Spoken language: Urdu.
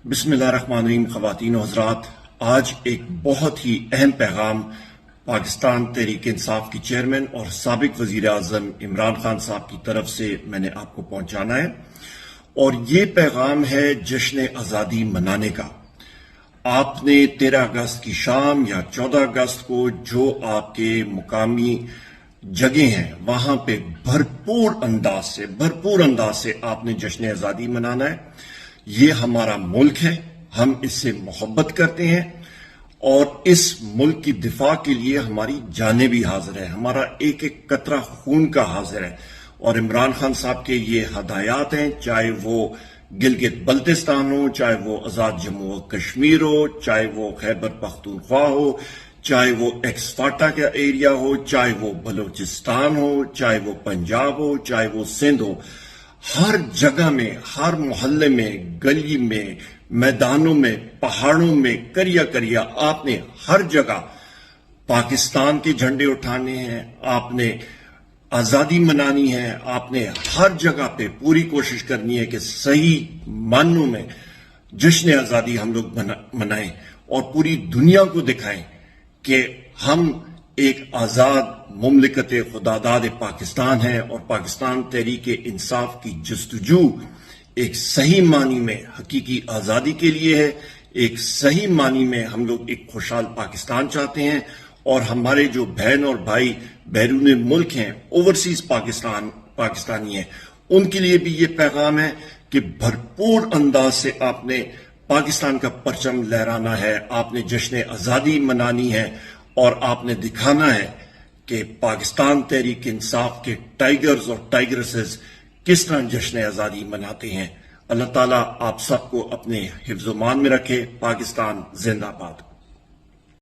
بسم اللہ الرحمن الرحیم. خواتین و حضرات، آج ایک بہت ہی اہم پیغام پاکستان تحریک انصاف کی چیئرمین اور سابق وزیر اعظم عمران خان صاحب کی طرف سے میں نے آپ کو پہنچانا ہے، اور یہ پیغام ہے جشن آزادی منانے کا. آپ نے 13 اگست کی شام یا 14 اگست کو جو آپ کے مقامی جگہیں ہیں وہاں پہ بھرپور انداز سے آپ نے جشن آزادی منانا ہے. یہ ہمارا ملک ہے، ہم اس سے محبت کرتے ہیں اور اس ملک کی دفاع کے لیے ہماری جانیں بھی حاضر ہے، ہمارا ایک ایک قطرہ خون کا حاضر ہے. اور عمران خان صاحب کے یہ ہدایات ہیں، چاہے وہ گلگت بلتستان ہو، چاہے وہ آزاد جموں و کشمیر ہو، چاہے وہ خیبر پختونخوا ہو، چاہے وہ ایکس فاٹا کا ایریا ہو، چاہے وہ بلوچستان ہو، چاہے وہ پنجاب ہو، چاہے وہ سندھ ہو. ہر جگہ میں، ہر محلے میں، گلی میں، میدانوں میں، پہاڑوں میں، کریا آپ نے ہر جگہ پاکستان کے جھنڈے اٹھانے ہیں، آپ نے آزادی منانی ہے. آپ نے ہر جگہ پہ پوری کوشش کرنی ہے کہ صحیح معنوں میں جشن آزادی ہم لوگ منائیں اور پوری دنیا کو دکھائیں کہ ہم ایک آزاد مملکت خداداد پاکستان ہے، اور پاکستان تحریک انصاف کی جستجو ایک صحیح معنی میں حقیقی آزادی کے لیے ہے. ایک صحیح معنی میں ہم لوگ ایک خوشحال پاکستان چاہتے ہیں، اور ہمارے جو بہن اور بھائی بیرون ملک ہیں، اوورسیز پاکستانی ہیں، ان کے لیے بھی یہ پیغام ہے کہ بھرپور انداز سے آپ نے پاکستان کا پرچم لہرانا ہے، آپ نے جشن آزادی منانی ہے، اور آپ نے دکھانا ہے کہ پاکستان تحریک انصاف کے ٹائیگرز اور ٹائیگرسز کس طرح جشن آزادی مناتے ہیں. اللہ تعالیٰ آپ سب کو اپنے حفظ و امان میں رکھے. پاکستان زندہ باد.